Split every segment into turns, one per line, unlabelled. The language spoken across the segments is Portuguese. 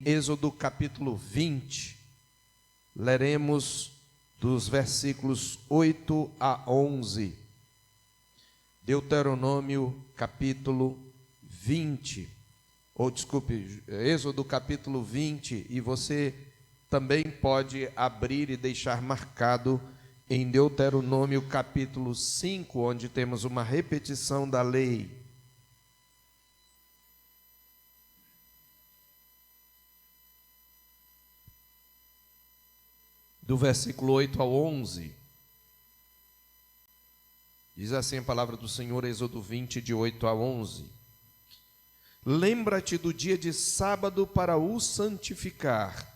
Êxodo capítulo 20, leremos dos versículos 8 a 11. Deuteronômio capítulo 20, Êxodo capítulo 20, e você também pode abrir e deixar marcado em Deuteronômio capítulo 5, onde temos uma repetição da lei. Do versículo 8 ao 11, diz assim a palavra do Senhor, Êxodo 20, de 8 a 11. Lembra-te do dia de sábado para o santificar.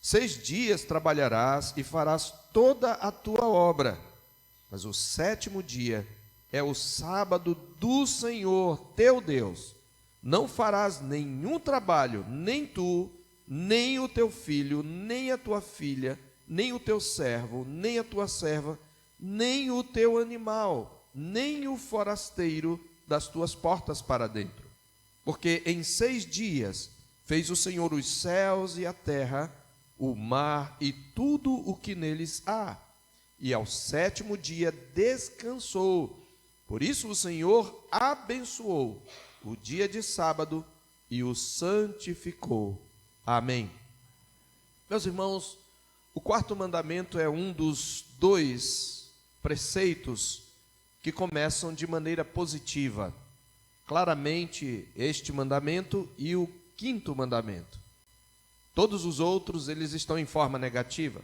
6 dias trabalharás e farás toda a tua obra, mas o 7º dia é o sábado do Senhor teu Deus. Não farás nenhum trabalho, nem tu, nem o teu filho, nem a tua filha, nem o teu servo, nem a tua serva, nem o teu animal, nem o forasteiro das tuas portas para dentro. Porque em 6 dias fez o Senhor os céus e a terra, o mar e tudo o que neles há. E ao 7º dia descansou. Por isso o Senhor abençoou o dia de sábado e o santificou. Amém. Meus irmãos, o 4º mandamento é um dos 2 preceitos que começam de maneira positiva. Claramente este mandamento e o 5º mandamento. Todos os outros, eles estão em forma negativa.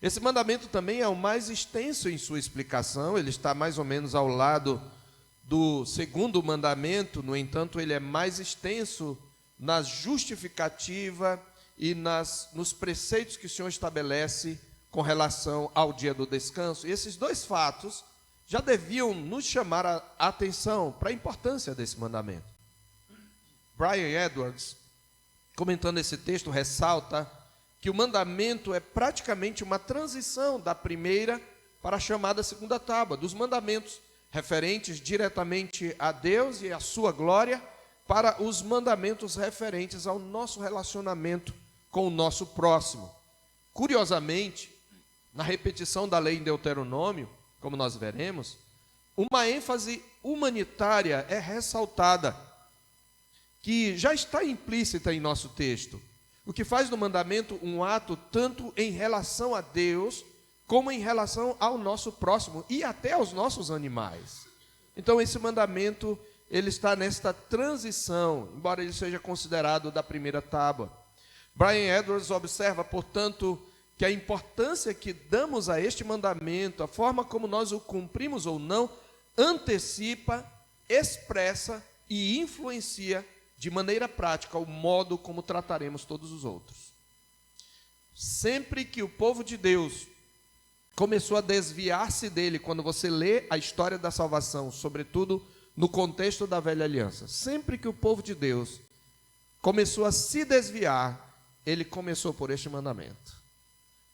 Esse mandamento também é o mais extenso em sua explicação, ele está mais ou menos ao lado do 2º mandamento, no entanto, ele é mais extenso na justificativa e nos preceitos que o Senhor estabelece com relação ao dia do descanso. E esses 2 fatos já deviam nos chamar a atenção para a importância desse mandamento. Brian Edwards, comentando esse texto, ressalta que o mandamento é praticamente uma transição da primeira para a chamada 2ª tábua, dos mandamentos referentes diretamente a Deus e a sua glória, para os mandamentos referentes ao nosso relacionamento com o nosso próximo. Curiosamente, na repetição da lei em Deuteronômio, como nós veremos, uma ênfase humanitária é ressaltada, que já está implícita em nosso texto, o que faz do mandamento um ato tanto em relação a Deus, como em relação ao nosso próximo e até aos nossos animais. Então esse mandamento, ele está nesta transição, embora ele seja considerado da primeira tábua. Brian Edwards observa, portanto, que a importância que damos a este mandamento, a forma como nós o cumprimos ou não, antecipa, expressa e influencia de maneira prática o modo como trataremos todos os outros. Sempre que o povo de Deus começou a desviar-se dele, quando você lê a história da salvação, sobretudo no contexto da velha aliança, sempre que o povo de Deus começou a se desviar, ele começou por este mandamento.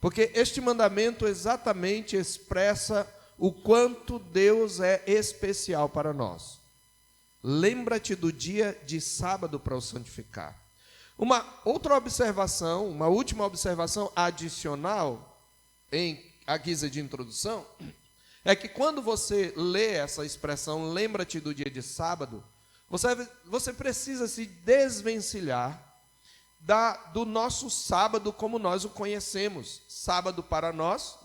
Porque este mandamento exatamente expressa o quanto Deus é especial para nós. Lembra-te do dia de sábado para o santificar. Uma outra observação, uma última observação adicional, em a guisa de introdução, é que quando você lê essa expressão, lembra-te do dia de sábado, você precisa se desvencilhar do nosso sábado como nós o conhecemos. Sábado para nós,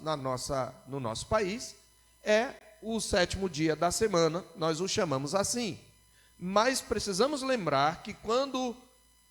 no nosso país, é o 7º dia da semana, nós o chamamos assim. Mas precisamos lembrar que quando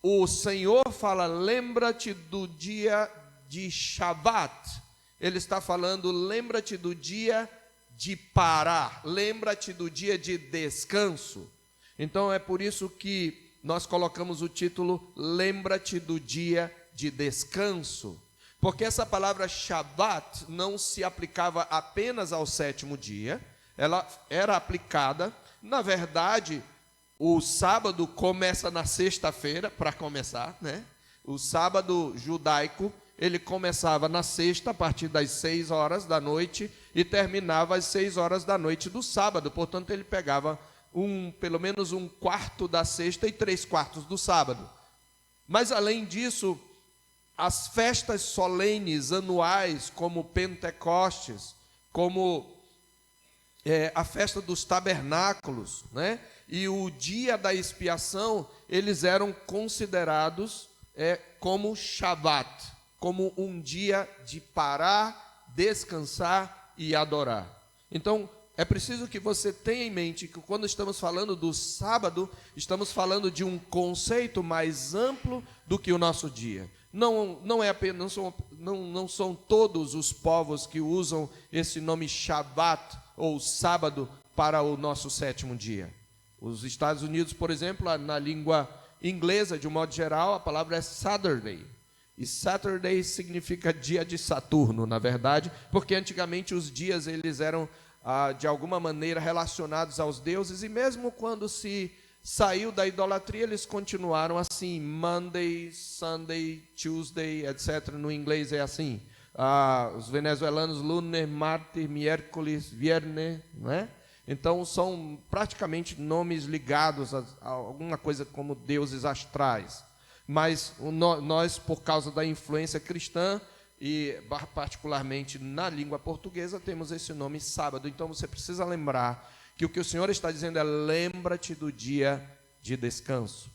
o Senhor fala, lembra-te do dia de Shabat, ele está falando, lembra-te do dia de parar, lembra-te do dia de descanso. Então é por isso que nós colocamos o título, lembra-te do dia de descanso, porque essa palavra Shabat não se aplicava apenas ao 7º dia, ela era aplicada, na verdade, o sábado começa na sexta-feira, para começar, né? O sábado judaico, ele começava na sexta, a partir das 6 horas da noite, e terminava às 6 horas da noite do sábado, portanto ele pegava pelo menos um quarto da sexta e 3/4 do sábado. Mas, além disso, as festas solenes anuais, como Pentecostes, como a festa dos tabernáculos, né? E o dia da expiação, eles eram considerados como Shabat, como um dia de parar, descansar e adorar. Então, é preciso que você tenha em mente que quando estamos falando do sábado, estamos falando de um conceito mais amplo do que o nosso dia. Não são todos os povos que usam esse nome Shabat ou sábado para o nosso sétimo dia. Os Estados Unidos, por exemplo, na língua inglesa, de um modo geral, a palavra é Saturday. E Saturday significa dia de Saturno, na verdade, porque antigamente os dias eles eram de alguma maneira relacionados aos deuses, e mesmo quando se saiu da idolatria, eles continuaram assim, Monday, Sunday, Tuesday, etc. No inglês é assim. Os venezuelanos, lunes, martes, miércoles, viernes, não é? Então, são praticamente nomes ligados a alguma coisa como deuses astrais. Mas nós, por causa da influência cristã, e particularmente na língua portuguesa, temos esse nome sábado. Então, você precisa lembrar que o Senhor está dizendo é: lembra-te do dia de descanso.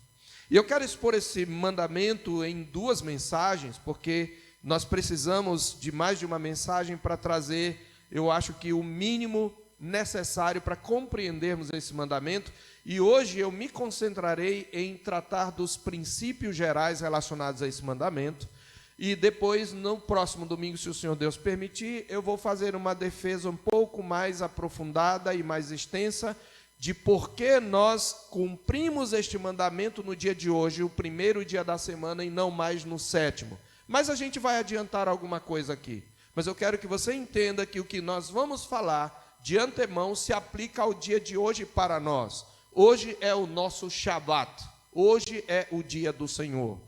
E eu quero expor esse mandamento em 2 mensagens, porque nós precisamos de mais de uma mensagem para trazer, eu acho que o mínimo necessário para compreendermos esse mandamento. E hoje eu me concentrarei em tratar dos princípios gerais relacionados a esse mandamento. E depois, no próximo domingo, se o Senhor Deus permitir, eu vou fazer uma defesa um pouco mais aprofundada e mais extensa de por que nós cumprimos este mandamento no dia de hoje, o primeiro dia da semana, e não mais no sétimo. Mas a gente vai adiantar alguma coisa aqui. Mas eu quero que você entenda que o que nós vamos falar de antemão se aplica ao dia de hoje para nós. Hoje é o nosso Shabat. Hoje é o dia do Senhor.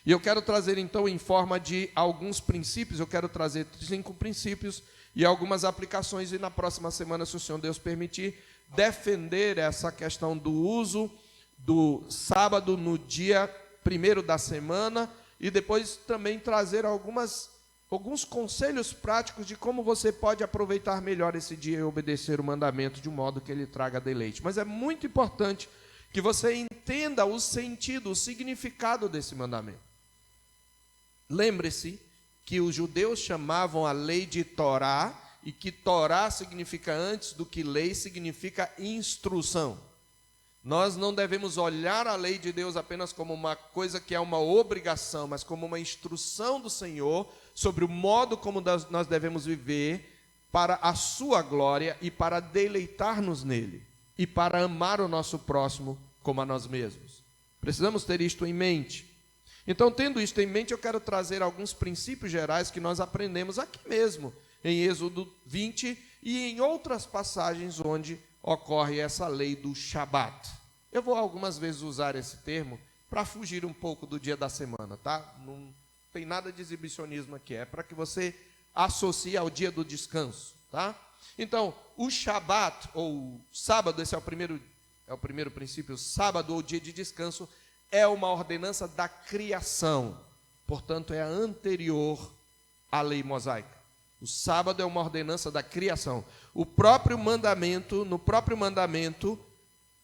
E eu quero trazer então em forma de alguns princípios, eu quero trazer 5 princípios e algumas aplicações, e na próxima semana, se o Senhor Deus permitir, defender essa questão do uso do sábado no dia primeiro da semana, e depois também trazer alguns conselhos práticos de como você pode aproveitar melhor esse dia e obedecer o mandamento de um modo que ele traga deleite. Mas é muito importante que você entenda o sentido, o significado desse mandamento. Lembre-se que os judeus chamavam a lei de Torá, e que Torá significa, antes do que lei, significa instrução. Nós não devemos olhar a lei de Deus apenas como uma coisa que é uma obrigação, mas como uma instrução do Senhor sobre o modo como nós devemos viver para a sua glória e para deleitar-nos nele e para amar o nosso próximo como a nós mesmos. Precisamos ter isto em mente. Então, tendo isto em mente, eu quero trazer alguns princípios gerais que nós aprendemos aqui mesmo, em Êxodo 20 e em outras passagens onde ocorre essa lei do Shabat. Eu vou algumas vezes usar esse termo para fugir um pouco do dia da semana, tá? Não tem nada de exibicionismo aqui, é para que você associe ao dia do descanso, tá? Então, o Shabat, ou sábado, esse é o primeiro princípio, sábado ou dia de descanso, é uma ordenança da criação, portanto é anterior à lei mosaica. O sábado é uma ordenança da criação. No próprio mandamento,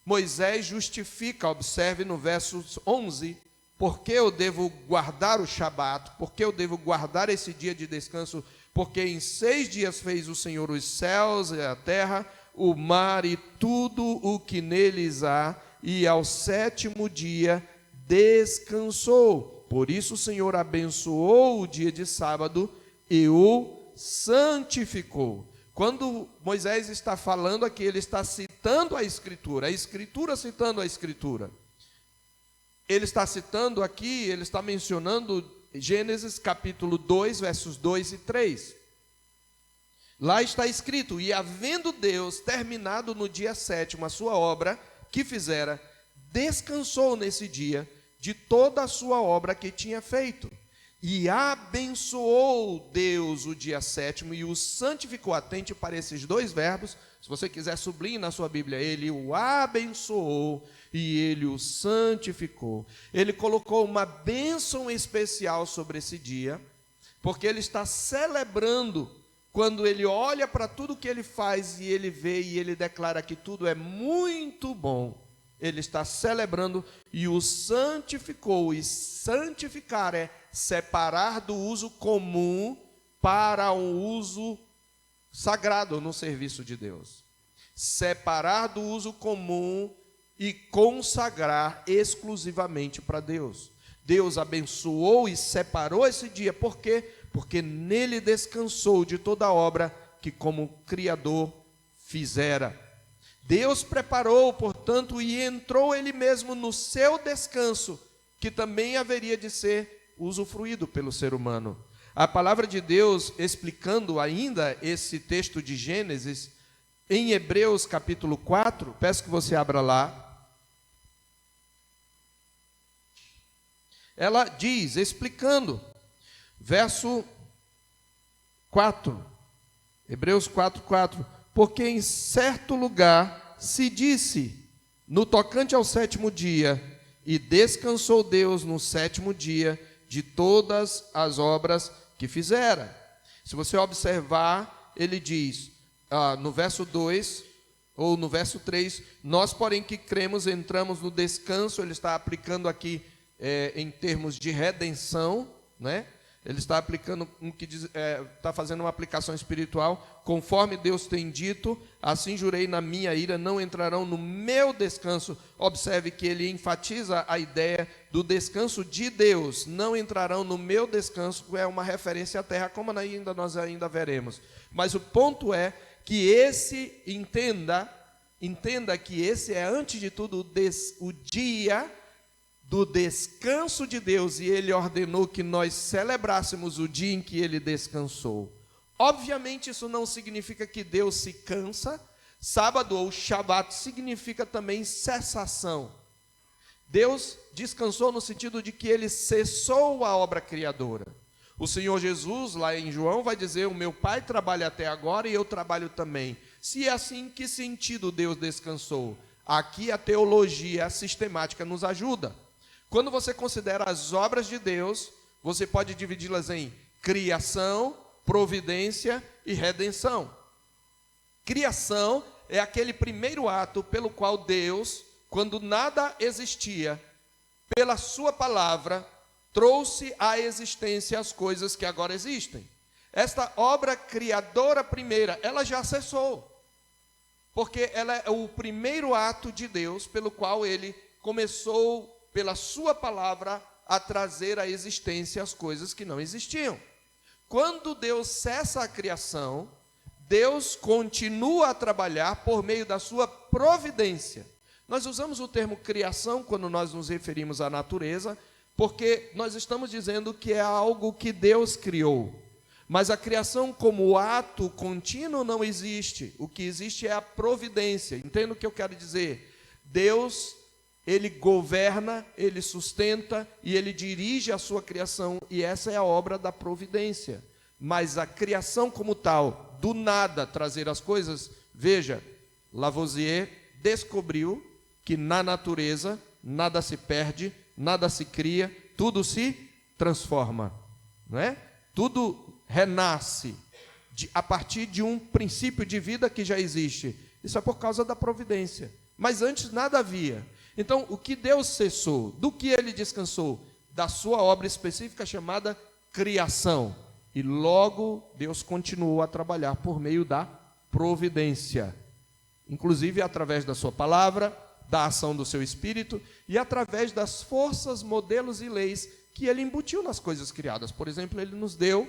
Moisés justifica, observe no verso 11, por que eu devo guardar o Shabat, por que eu devo guardar esse dia de descanso, porque em 6 dias fez o Senhor os céus e a terra, o mar e tudo o que neles há, e ao 7º dia descansou. Por isso o Senhor abençoou o dia de sábado e o santificou. Quando Moisés está falando aqui, ele está citando a Escritura citando a Escritura. Ele está citando aqui, ele está mencionando Gênesis capítulo 2, versos 2 e 3. Lá está escrito: e havendo Deus terminado no dia 7º a sua obra que fizera, descansou nesse dia de toda a sua obra que tinha feito. E abençoou Deus o dia sétimo e o santificou. Atente para esses dois verbos. Se você quiser, sublinhe na sua Bíblia. Ele o abençoou e ele o santificou. Ele colocou uma bênção especial sobre esse dia, porque ele está celebrando. Quando ele olha para tudo que ele faz e ele vê e ele declara que tudo é muito bom, ele está celebrando e o santificou. E santificar é separar do uso comum para um uso sagrado no serviço de Deus. Separar do uso comum e consagrar exclusivamente para Deus. Deus abençoou e separou esse dia. Por quê? Porque nele descansou de toda a obra que como Criador fizera. Deus preparou, portanto, e entrou ele mesmo no seu descanso, que também haveria de ser usufruído pelo ser humano. A palavra de Deus, explicando ainda esse texto de Gênesis, em Hebreus capítulo 4, peço que você abra lá. Ela diz, explicando, verso 4, Hebreus 4:4, porque em certo lugar se disse, no tocante ao sétimo dia, e descansou Deus no sétimo dia de todas as obras que fizera. Se você observar, ele diz, no verso 2, ou no verso 3, nós, porém, que cremos, entramos no descanso. Ele está aplicando aqui em termos de redenção, né? Ele está aplicando está fazendo uma aplicação espiritual, conforme Deus tem dito, assim jurei na minha ira, não entrarão no meu descanso. Observe que ele enfatiza a ideia do descanso de Deus, não entrarão no meu descanso, é uma referência à terra, como nós ainda veremos. Mas o ponto é que entenda que esse é, antes de tudo, o dia do descanso de Deus, e ele ordenou que nós celebrássemos o dia em que ele descansou. Obviamente isso não significa que Deus se cansa. Sábado ou Shabat significa também cessação. Deus descansou no sentido de que ele cessou a obra criadora. O Senhor Jesus, lá em João, vai dizer, o meu Pai trabalha até agora e eu trabalho também. Se é assim, que sentido Deus descansou? Aqui a teologia sistemática nos ajuda. Quando você considera as obras de Deus, você pode dividi-las em criação, providência e redenção. Criação é aquele primeiro ato pelo qual Deus, quando nada existia, pela sua palavra, trouxe à existência as coisas que agora existem. Esta obra criadora primeira, ela já cessou, porque ela é o primeiro ato de Deus pelo qual ele começou, pela sua palavra, a trazer à existência as coisas que não existiam. Quando Deus cessa a criação, Deus continua a trabalhar por meio da sua providência. Nós usamos o termo criação quando nós nos referimos à natureza, porque nós estamos dizendo que é algo que Deus criou. Mas a criação como ato contínuo não existe. O que existe é a providência. Entenda o que eu quero dizer? Deus, ele governa, ele sustenta e ele dirige a sua criação, e essa é a obra da providência. Mas a criação como tal, do nada trazer as coisas, veja, Lavoisier descobriu que na natureza nada se perde, nada se cria, tudo se transforma, não é? Tudo renasce a partir de um princípio de vida que já existe. Isso é por causa da providência. Mas antes nada havia. Então, o que Deus cessou? Do que ele descansou? Da sua obra específica chamada criação. E logo Deus continuou a trabalhar por meio da providência. Inclusive através da sua palavra, da ação do seu espírito e através das forças, modelos e leis que ele embutiu nas coisas criadas. Por exemplo, ele nos deu,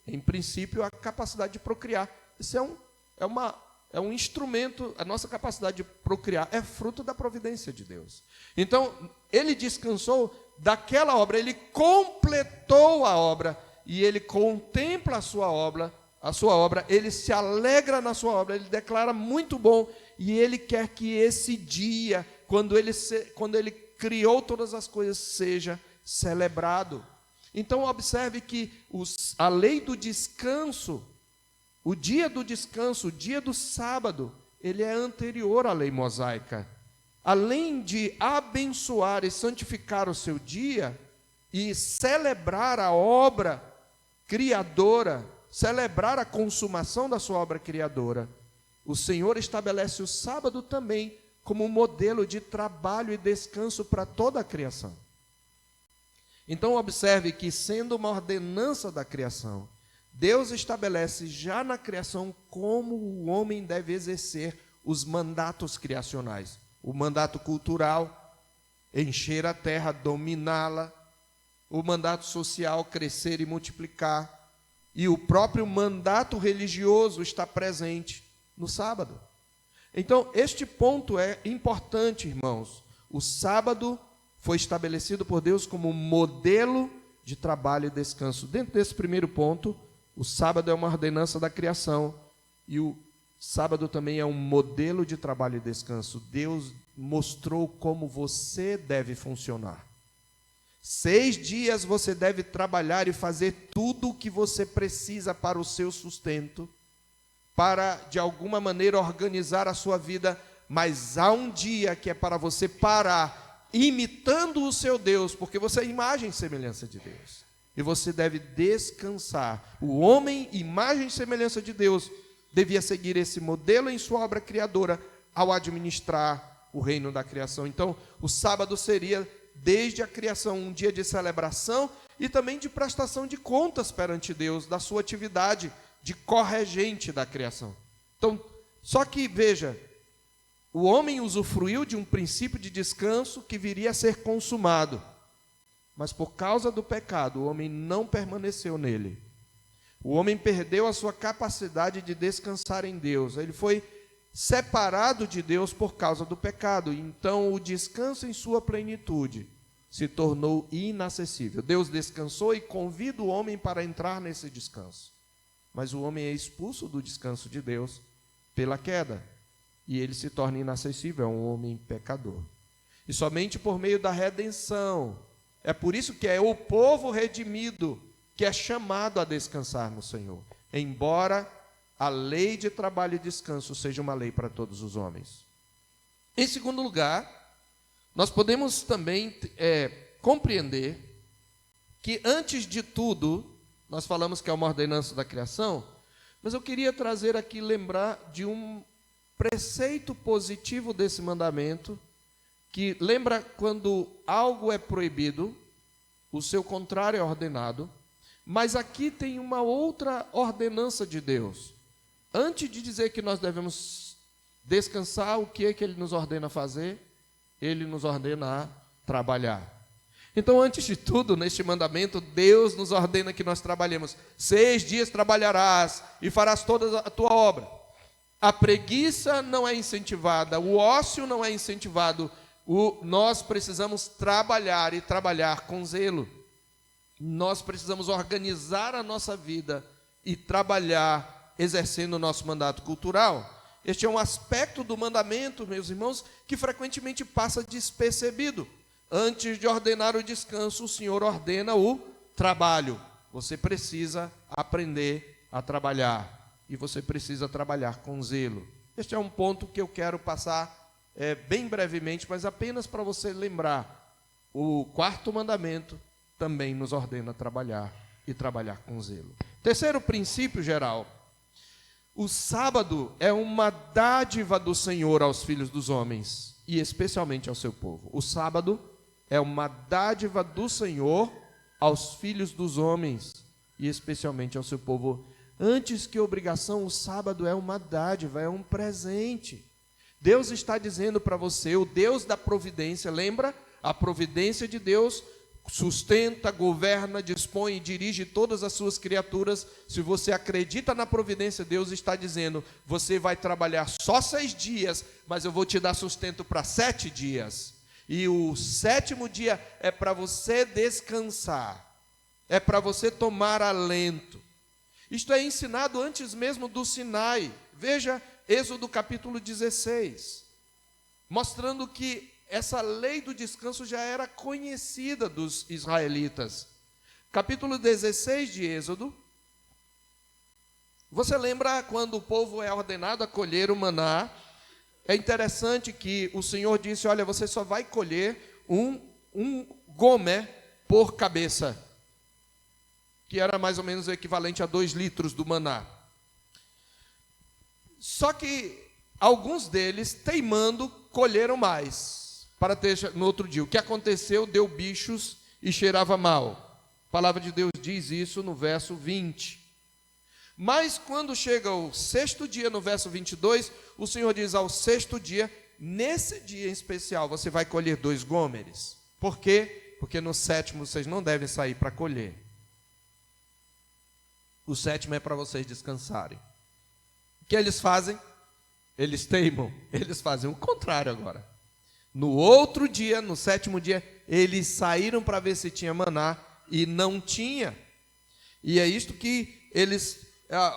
em princípio, a capacidade de procriar. Isso é um instrumento, a nossa capacidade de procriar é fruto da providência de Deus. Então, ele descansou daquela obra, ele completou a obra, e ele contempla a sua obra, ele se alegra na sua obra, ele declara muito bom, e ele quer que esse dia, quando ele criou todas as coisas, seja celebrado. Então observe que a lei do descanso, o dia do descanso, o dia do sábado, ele é anterior à lei mosaica. Além de abençoar e santificar o seu dia e celebrar a obra criadora, celebrar a consumação da sua obra criadora, o Senhor estabelece o sábado também como um modelo de trabalho e descanso para toda a criação. Então observe que, sendo uma ordenança da criação, Deus estabelece já na criação como o homem deve exercer os mandatos criacionais. O mandato cultural, encher a terra, dominá-la. O mandato social, crescer e multiplicar. E o próprio mandato religioso está presente no sábado. Então, este ponto é importante, irmãos. O sábado foi estabelecido por Deus como modelo de trabalho e descanso. Dentro desse primeiro ponto, o sábado é uma ordenança da criação e o sábado também é um modelo de trabalho e descanso. Deus mostrou como você deve funcionar. 6 dias você deve trabalhar e fazer tudo o que você precisa para o seu sustento, para, de alguma maneira, organizar a sua vida, mas há um dia que é para você parar, imitando o seu Deus, porque você é imagem e semelhança de Deus, e você deve descansar. O homem, imagem e semelhança de Deus, devia seguir esse modelo em sua obra criadora, ao administrar o reino da criação. Então, o sábado seria, desde a criação, um dia de celebração e também de prestação de contas perante Deus, da sua atividade de corregente da criação. Então, só que, veja, o homem usufruiu de um princípio de descanso que viria a ser consumado, mas por causa do pecado, o homem não permaneceu nele. O homem perdeu a sua capacidade de descansar em Deus. Ele foi separado de Deus por causa do pecado. Então, o descanso em sua plenitude se tornou inacessível. Deus descansou e convida o homem para entrar nesse descanso. Mas o homem é expulso do descanso de Deus pela queda. E ele se torna inacessível, é um homem pecador. E somente por meio da redenção, é por isso que é o povo redimido que é chamado a descansar no Senhor. Embora a lei de trabalho e descanso seja uma lei para todos os homens. Em segundo lugar, nós podemos também compreender que, antes de tudo, nós falamos que é uma ordenança da criação, mas eu queria trazer aqui, lembrar de um preceito positivo desse mandamento, que lembra quando algo é proibido, o seu contrário é ordenado, mas aqui tem uma outra ordenança de Deus. Antes de dizer que nós devemos descansar, o que é que Ele nos ordena fazer? Ele nos ordena a trabalhar. Então, antes de tudo, neste mandamento, Deus nos ordena que nós trabalhemos. 6 dias trabalharás e farás toda a tua obra. A preguiça não é incentivada, o ócio não é incentivado. Nós precisamos trabalhar e trabalhar com zelo. Nós precisamos organizar a nossa vida e trabalhar exercendo o nosso mandato cultural. Este é um aspecto do mandamento, meus irmãos, que frequentemente passa despercebido. Antes de ordenar o descanso, o Senhor ordena o trabalho. Você precisa aprender a trabalhar e você precisa trabalhar com zelo. Este é um ponto que eu quero passar bem brevemente, mas apenas para você lembrar. O 4º mandamento também nos ordena trabalhar e trabalhar com zelo. Terceiro princípio geral: o sábado é uma dádiva do Senhor aos filhos dos homens e especialmente ao seu povo. O sábado é uma dádiva do Senhor aos filhos dos homens e especialmente ao seu povo. Antes que obrigação, o sábado é uma dádiva, é um presente. Deus está dizendo para você, o Deus da providência, lembra? A providência de Deus sustenta, governa, dispõe e dirige todas as suas criaturas. Se você acredita na providência, Deus está dizendo: você vai trabalhar só 6 dias, mas eu vou te dar sustento para 7 dias. E o 7º dia é para você descansar, é para você tomar alento. Isto é ensinado antes mesmo do Sinai. Veja Êxodo capítulo 16, mostrando que essa lei do descanso já era conhecida dos israelitas. Capítulo 16 de Êxodo. Você lembra quando o povo é ordenado a colher o maná? É interessante que o Senhor disse: olha, você só vai colher um gomer por cabeça, que era mais ou menos o equivalente a 2 litros do maná. Só que alguns deles, teimando, colheram mais, para ter no outro dia. O que aconteceu? Deu bichos e cheirava mal. A palavra de Deus diz isso no verso 20. Mas quando chega o 6º dia, no verso 22, o Senhor diz: ao 6º dia, nesse dia em especial, você vai colher 2 gômeres. Por quê? Porque no 7º vocês não devem sair para colher. O 7º é para vocês descansarem. O que eles fazem? Eles teimam, eles fazem o contrário agora. No outro dia, no 7º dia, eles saíram para ver se tinha maná e não tinha. E é isto que eles,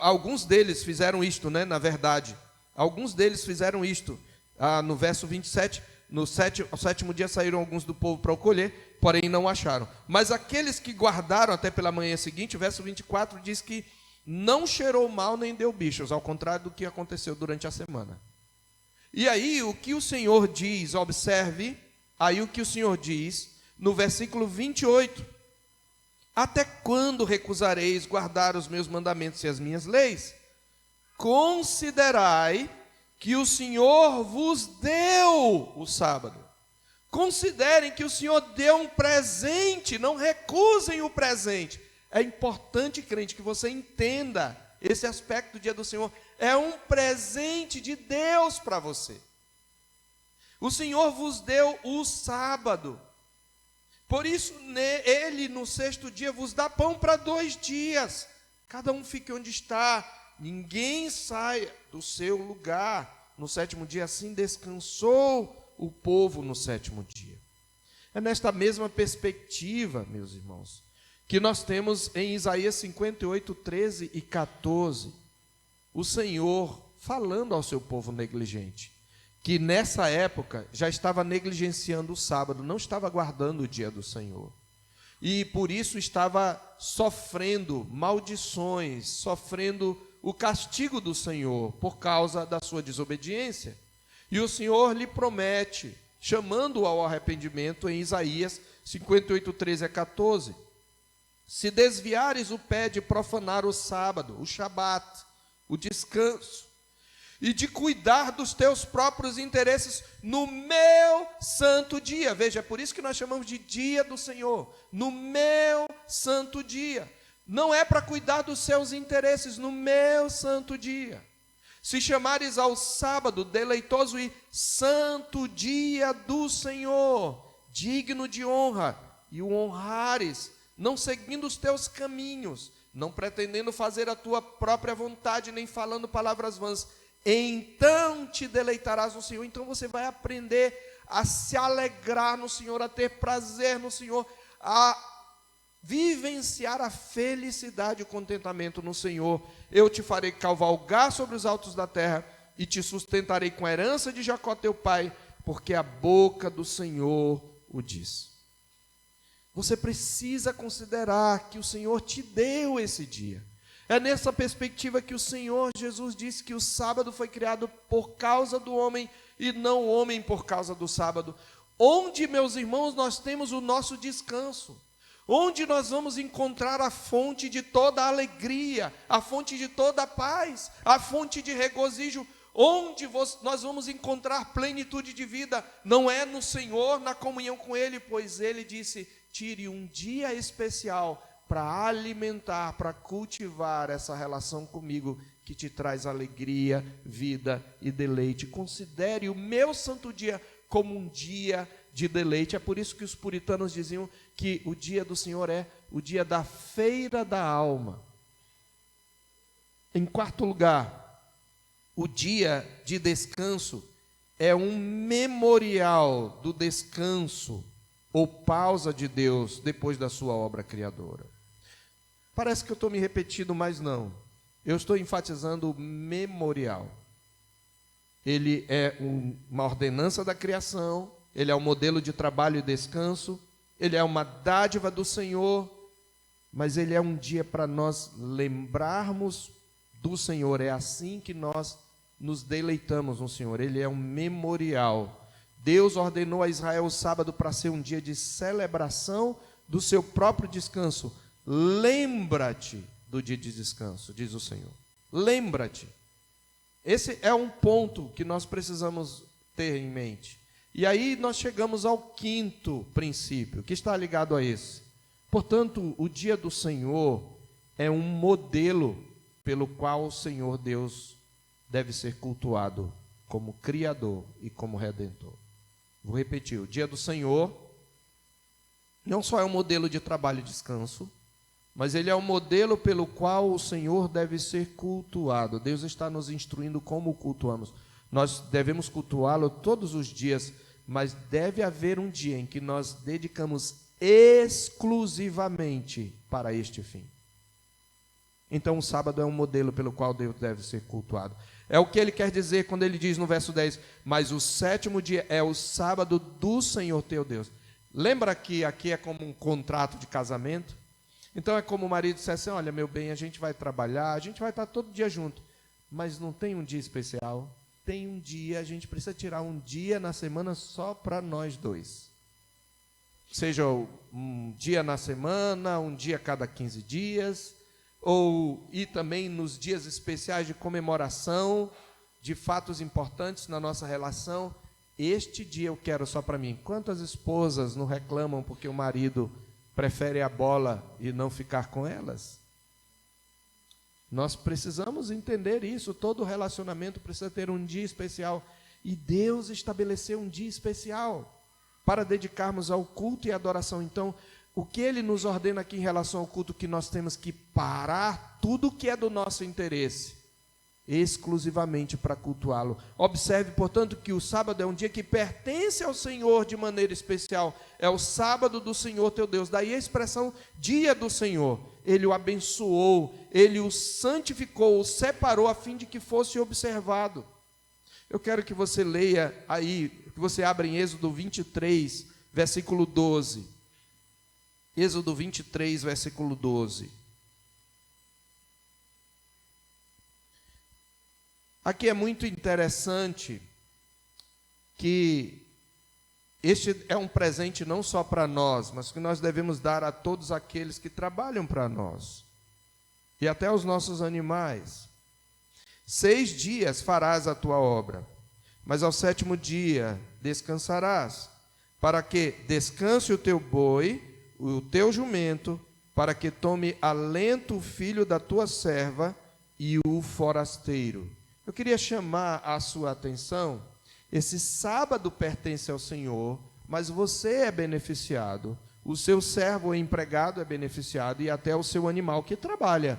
alguns deles fizeram isto, né? Na verdade, alguns deles fizeram isto. No verso 27, ao 7º dia saíram alguns do povo para o colher, porém não acharam. Mas aqueles que guardaram até pela manhã seguinte, o verso 24 diz que não cheirou mal nem deu bichos, ao contrário do que aconteceu durante a semana. E aí o que o Senhor diz, observe, aí o que o Senhor diz no versículo 28. Até quando recusareis guardar os meus mandamentos e as minhas leis? Considerai que o Senhor vos deu o sábado. Considerem que o Senhor deu um presente, não recusem o presente. É importante, crente, que você entenda esse aspecto do dia do Senhor. É um presente de Deus para você. O Senhor vos deu o sábado. Por isso, Ele no 6º dia vos dá pão para 2 dias. Cada um fique onde está. Ninguém saia do seu lugar. No 7º dia, assim descansou o povo no 7º dia. É nesta mesma perspectiva, meus irmãos, que nós temos em Isaías 58, 13 e 14, o Senhor falando ao seu povo negligente, que nessa época já estava negligenciando o sábado, não estava guardando o dia do Senhor, e por isso estava sofrendo maldições, sofrendo o castigo do Senhor, por causa da sua desobediência. E o Senhor lhe promete, chamando-o ao arrependimento, em Isaías 58, 13 a 14, se desviares o pé de profanar o sábado, o shabat, o descanso, e de cuidar dos teus próprios interesses no meu santo dia. Veja, é por isso que nós chamamos de dia do Senhor, no meu santo dia. Não é para cuidar dos seus interesses, no meu santo dia. Se chamares ao sábado deleitoso e santo dia do Senhor, digno de honra, e o honrares, não seguindo os teus caminhos, não pretendendo fazer a tua própria vontade, nem falando palavras vãs, então te deleitarás no Senhor. Então você vai aprender a se alegrar no Senhor, a ter prazer no Senhor, a vivenciar a felicidade e o contentamento no Senhor. Eu te farei cavalgar sobre os altos da terra e te sustentarei com a herança de Jacó teu pai, porque a boca do Senhor o diz. Você precisa considerar que o Senhor te deu esse dia. É nessa perspectiva que o Senhor Jesus disse que o sábado foi criado por causa do homem e não o homem por causa do sábado. Onde, meus irmãos, nós temos o nosso descanso. Onde nós vamos encontrar a fonte de toda a alegria, a fonte de toda a paz, a fonte de regozijo. Onde nós vamos encontrar plenitude de vida? Não é no Senhor, na comunhão com Ele, pois Ele disse: tire um dia especial para alimentar, para cultivar essa relação comigo, que te traz alegria, vida e deleite. Considere o meu santo dia como um dia de deleite. É por isso que os puritanos diziam que o dia do Senhor é o dia da feira da alma. Em quarto lugar, o dia de descanso é um memorial do descanso ou pausa de Deus depois da sua obra criadora. Parece que eu estou me repetindo, mas não. Eu estou enfatizando o memorial. Ele é uma ordenança da criação, ele é um modelo de trabalho e descanso, ele é uma dádiva do Senhor, mas ele é um dia para nós lembrarmos do Senhor. É assim que nós nos deleitamos no Senhor. Ele é um memorial. Deus ordenou a Israel o sábado para ser um dia de celebração do seu próprio descanso. Lembra-te do dia de descanso, diz o Senhor. Lembra-te. Esse é um ponto que nós precisamos ter em mente. E aí nós chegamos ao quinto princípio, que está ligado a esse. Portanto, o dia do Senhor é um modelo pelo qual o Senhor Deus deve ser cultuado como Criador e como Redentor. Vou repetir, o dia do Senhor não só é um modelo de trabalho e descanso, mas ele é um modelo pelo qual o Senhor deve ser cultuado. Deus está nos instruindo como o cultuamos. Nós devemos cultuá-lo todos os dias, mas deve haver um dia em que nós dedicamos exclusivamente para este fim. Então o sábado é um modelo pelo qual Deus deve ser cultuado. É o que ele quer dizer quando ele diz no verso 10, mas o sétimo dia é o sábado do Senhor teu Deus. Lembra que aqui é como um contrato de casamento? Então é como o marido dissesse, olha meu bem, a gente vai trabalhar, a gente vai estar todo dia junto, mas não tem um dia especial? Tem um dia, a gente precisa tirar um dia na semana só para nós dois. Seja um dia na semana, um dia a cada 15 dias, e também nos dias especiais de comemoração de fatos importantes na nossa relação. Este dia eu quero só para mim. Quantas esposas não reclamam porque o marido prefere a bola e não ficar com elas? Nós precisamos entender isso. Todo relacionamento precisa ter um dia especial. E Deus estabeleceu um dia especial para dedicarmos ao culto e adoração. Então, o que Ele nos ordena aqui em relação ao culto? Que nós temos que parar tudo o que é do nosso interesse, exclusivamente para cultuá-lo. Observe, portanto, que o sábado é um dia que pertence ao Senhor de maneira especial. É o sábado do Senhor teu Deus. Daí a expressão dia do Senhor. Ele o abençoou, Ele o santificou, o separou a fim de que fosse observado. Eu quero que você leia aí, que você abra em Êxodo 23, versículo 12. Êxodo 23, versículo 12. Aqui é muito interessante que este é um presente não só para nós, mas que nós devemos dar a todos aqueles que trabalham para nós, e até aos nossos animais. 6 dias farás a tua obra, mas ao 7º dia descansarás, para que descanse o teu boi, o teu jumento, para que tome alento o filho da tua serva e o forasteiro. Eu queria chamar a sua atenção. Esse sábado pertence ao Senhor, mas você é beneficiado, o seu servo ou empregado é beneficiado, e até o seu animal que trabalha.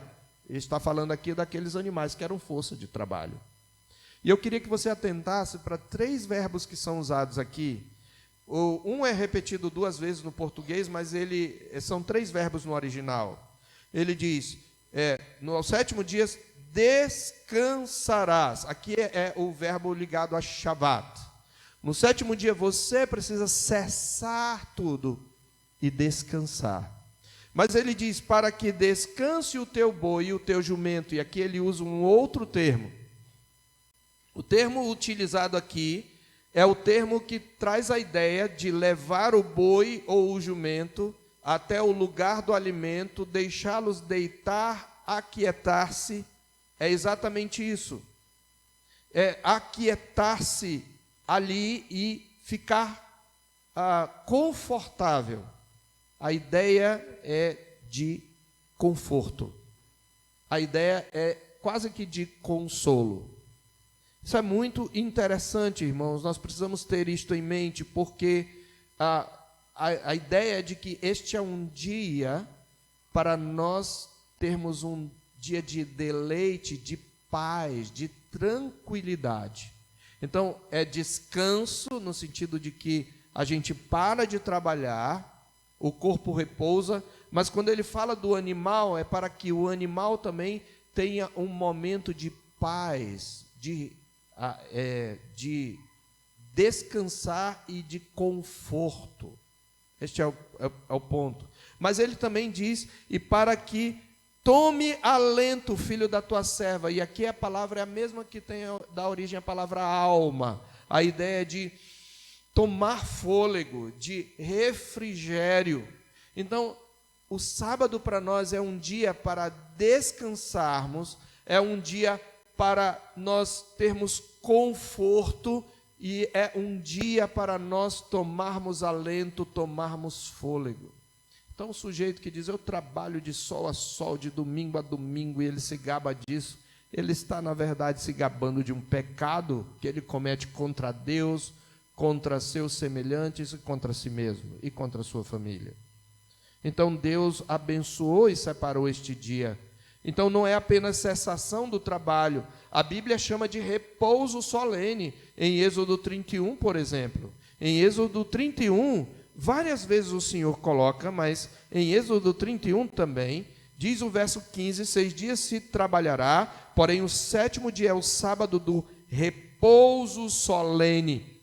Ele está falando aqui daqueles animais que eram força de trabalho. E eu queria que você atentasse para 3 verbos que são usados aqui. Um é repetido 2 vezes no português, mas são 3 verbos no original. Ele diz, no 7º dia descansarás. Aqui é o verbo ligado a Shabat. No 7º dia você precisa cessar tudo e descansar. Mas ele diz, para que descanse o teu boi e o teu jumento, e aqui ele usa um outro termo. O termo utilizado aqui é o termo que traz a ideia de levar o boi ou o jumento até o lugar do alimento, deixá-los deitar, aquietar-se. É exatamente isso. É aquietar-se ali e ficar confortável. A ideia é de conforto. A ideia é quase que de consolo. Isso é muito interessante, irmãos. Nós precisamos ter isto em mente, porque a ideia é de que este é um dia para nós termos um dia de deleite, de paz, de tranquilidade. Então, é descanso no sentido de que a gente para de trabalhar, o corpo repousa, mas quando ele fala do animal, é para que o animal também tenha um momento de paz, de descansar e de conforto. Este é o ponto. Mas ele também diz, e para que tome alento, filho da tua serva. E aqui a palavra é a mesma que dá origem à palavra alma. A ideia de tomar fôlego, de refrigério. Então, o sábado para nós é um dia para descansarmos, é um dia para nós termos conforto e é um dia para nós tomarmos alento, tomarmos fôlego. Então, o sujeito que diz, eu trabalho de sol a sol, de domingo a domingo, e ele se gaba disso, ele está, na verdade, se gabando de um pecado que ele comete contra Deus, contra seus semelhantes, contra si mesmo e contra a sua família. Então, Deus abençoou e separou este dia. Então, não é apenas cessação do trabalho. A Bíblia chama de repouso solene, em Êxodo 31, por exemplo. Em Êxodo 31, várias vezes o Senhor coloca, mas em Êxodo 31 também, diz o verso 15, 6 dias se trabalhará, porém o sétimo dia é o sábado do repouso solene.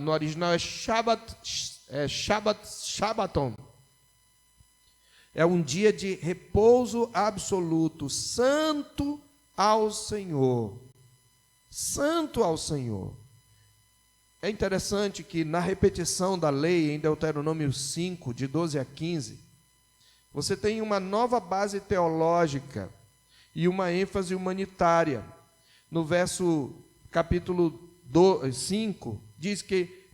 No original é Shabbaton. É um dia de repouso absoluto, santo ao Senhor. Santo ao Senhor. É interessante que na repetição da lei, em Deuteronômio 5, de 12 a 15, você tem uma nova base teológica e uma ênfase humanitária. No verso capítulo 5, diz que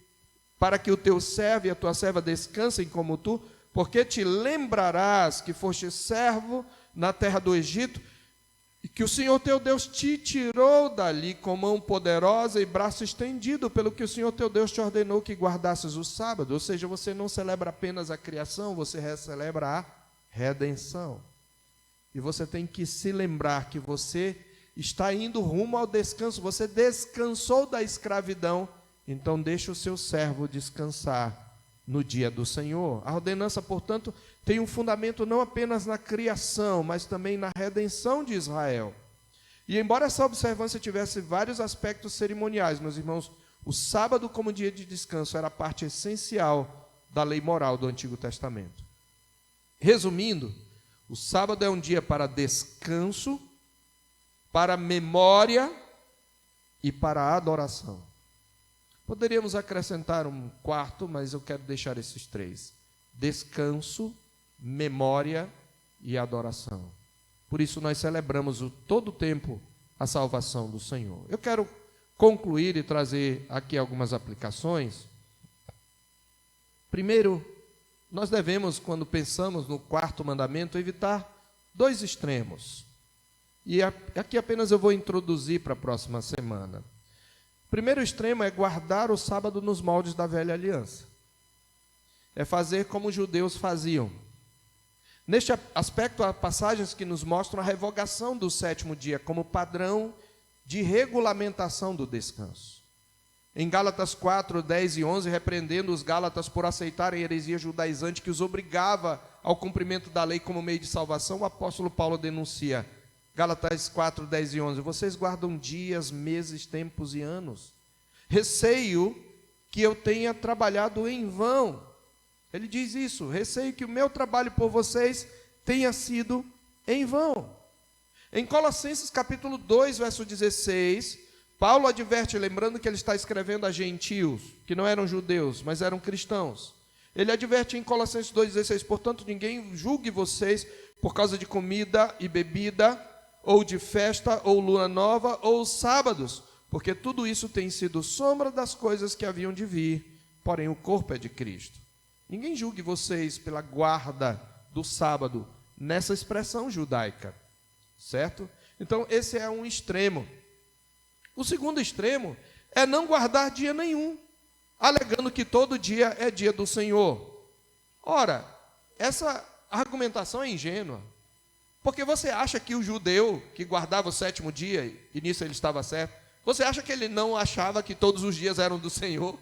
para que o teu servo e a tua serva descansem como tu, porque te lembrarás que foste servo na terra do Egito, e que o Senhor teu Deus te tirou dali com mão poderosa e braço estendido, pelo que o Senhor teu Deus te ordenou que guardasses o sábado. Ou seja, você não celebra apenas a criação, você celebra a redenção. E você tem que se lembrar que você está indo rumo ao descanso, você descansou da escravidão, então deixa o seu servo descansar no dia do Senhor. A ordenança, portanto, tem um fundamento não apenas na criação, mas também na redenção de Israel. E embora essa observância tivesse vários aspectos cerimoniais, meus irmãos, o sábado como dia de descanso era a parte essencial da lei moral do Antigo Testamento. Resumindo, o sábado é um dia para descanso, para memória e para adoração. Poderíamos acrescentar um quarto, mas eu quero deixar esses três: descanso, memória e adoração. Por isso nós celebramos todo o tempo a salvação do Senhor. Eu quero concluir e trazer aqui algumas aplicações. Primeiro, nós devemos, quando pensamos no quarto mandamento, evitar dois extremos. E aqui apenas eu vou introduzir para a próxima semana. O primeiro extremo é guardar o sábado nos moldes da velha aliança. É fazer como os judeus faziam. Neste aspecto, há passagens que nos mostram a revogação do sétimo dia como padrão de regulamentação do descanso. Em Gálatas 4, 10 e 11, repreendendo os gálatas por aceitarem a heresia judaizante que os obrigava ao cumprimento da lei como meio de salvação, o apóstolo Paulo denuncia, Gálatas 4, 10 e 11, vocês guardam dias, meses, tempos e anos. Receio que eu tenha trabalhado em vão. Ele diz isso, receio que o meu trabalho por vocês tenha sido em vão. Em Colossenses capítulo 2, verso 16, Paulo adverte, lembrando que ele está escrevendo a gentios, que não eram judeus, mas eram cristãos. Ele adverte em Colossenses 2,16, portanto, ninguém julgue vocês por causa de comida e bebida, ou de festa, ou lua nova, ou sábados, porque tudo isso tem sido sombra das coisas que haviam de vir, porém o corpo é de Cristo. Ninguém julgue vocês pela guarda do sábado, nessa expressão judaica, certo? Então, esse é um extremo. O segundo extremo é não guardar dia nenhum, alegando que todo dia é dia do Senhor. Ora, essa argumentação é ingênua, porque você acha que o judeu que guardava o sétimo dia, e nisso ele estava certo, você acha que ele não achava que todos os dias eram do Senhor?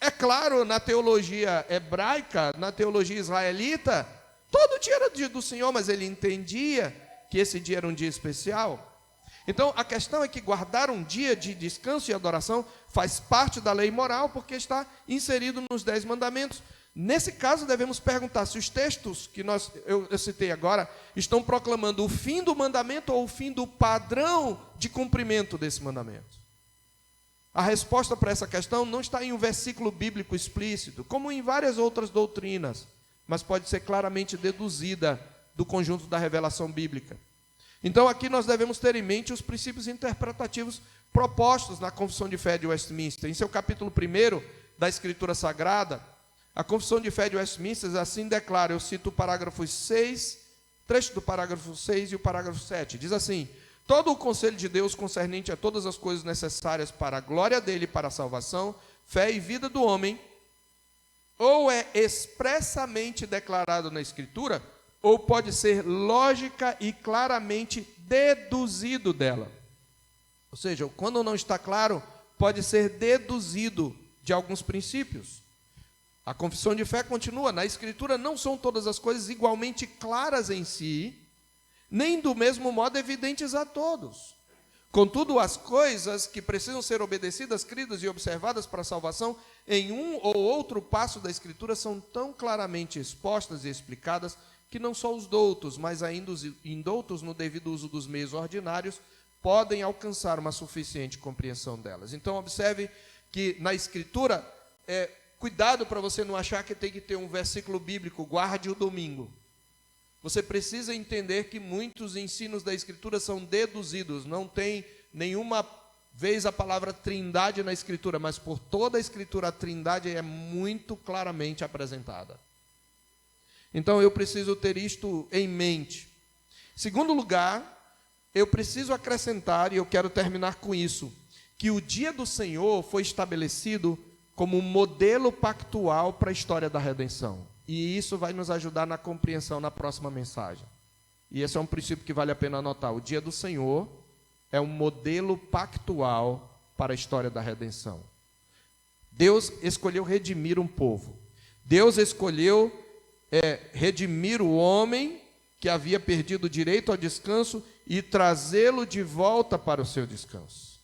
É claro, na teologia hebraica, na teologia israelita, todo dia era dia do Senhor, mas ele entendia que esse dia era um dia especial. Então, a questão é que guardar um dia de descanso e adoração faz parte da lei moral, porque está inserido nos 10 mandamentos. Nesse caso, devemos perguntar se os textos que eu citei agora estão proclamando o fim do mandamento ou o fim do padrão de cumprimento desse mandamento. A resposta para essa questão não está em um versículo bíblico explícito, como em várias outras doutrinas, mas pode ser claramente deduzida do conjunto da revelação bíblica. Então, aqui nós devemos ter em mente os princípios interpretativos propostos na Confissão de Fé de Westminster. Em seu capítulo 1 da Escritura Sagrada, a Confissão de Fé de Westminster assim declara, eu cito o parágrafo 6, trecho do parágrafo 6 e o parágrafo 7, diz assim: todo o conselho de Deus concernente a todas as coisas necessárias para a glória dele e para a salvação, fé e vida do homem, ou é expressamente declarado na Escritura, ou pode ser lógica e claramente deduzido dela. Ou seja, quando não está claro, pode ser deduzido de alguns princípios. A confissão de fé continua, na Escritura não são todas as coisas igualmente claras em si, nem do mesmo modo evidentes a todos. Contudo, as coisas que precisam ser obedecidas, cridas e observadas para a salvação, em um ou outro passo da Escritura, são tão claramente expostas e explicadas, que não só os doutos, mas ainda os indoutos, no devido uso dos meios ordinários, podem alcançar uma suficiente compreensão delas. Então, observe que na Escritura, cuidado para você não achar que tem que ter um versículo bíblico, guarde o domingo. Você precisa entender que muitos ensinos da Escritura são deduzidos, não tem nenhuma vez a palavra trindade na Escritura, mas por toda a Escritura a trindade é muito claramente apresentada. Então eu preciso ter isto em mente. Segundo lugar, eu preciso acrescentar, e eu quero terminar com isso, que o dia do Senhor foi estabelecido como um modelo pactual para a história da redenção. E isso vai nos ajudar na compreensão na próxima mensagem. E esse é um princípio que vale a pena anotar. O dia do Senhor é um modelo pactual para a história da redenção. Deus escolheu redimir um povo. Deus escolheu redimir o homem que havia perdido o direito ao descanso e trazê-lo de volta para o seu descanso.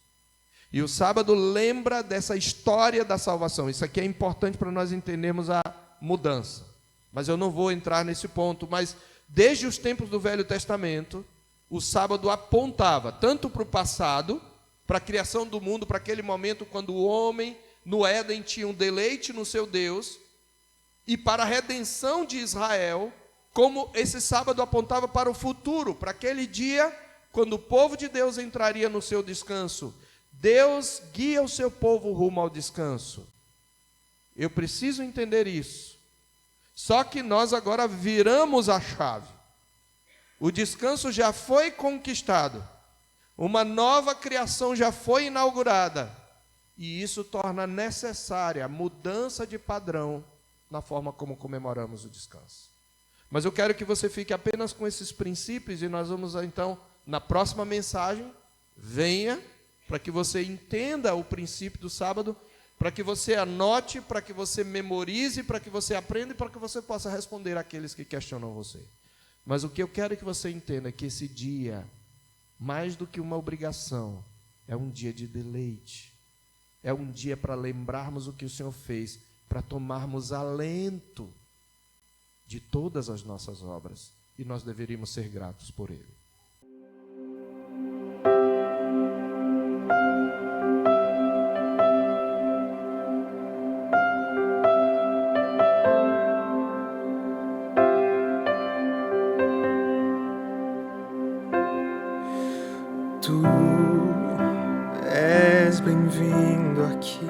E o sábado lembra dessa história da salvação. Isso aqui é importante para nós entendermos a mudança. Mas eu não vou entrar nesse ponto. Mas desde os tempos do Velho Testamento, o sábado apontava tanto para o passado, para a criação do mundo, para aquele momento quando o homem no Éden tinha um deleite no seu Deus, e para a redenção de Israel, como esse sábado apontava para o futuro, para aquele dia quando o povo de Deus entraria no seu descanso. Deus guia o seu povo rumo ao descanso. Eu preciso entender isso. Só que nós agora viramos a chave. O descanso já foi conquistado. Uma nova criação já foi inaugurada. E isso torna necessária a mudança de padrão na forma como comemoramos o descanso. Mas eu quero que você fique apenas com esses princípios e nós vamos então, na próxima mensagem, venha para que você entenda o princípio do sábado, para que você anote, para que você memorize, para que você aprenda e para que você possa responder àqueles que questionam você. Mas o que eu quero que você entenda é que esse dia, mais do que uma obrigação, é um dia de deleite. É um dia para lembrarmos o que o Senhor fez, para tomarmos alento de todas as nossas obras. E nós deveríamos ser gratos por Ele.
Tu és bem-vindo aqui.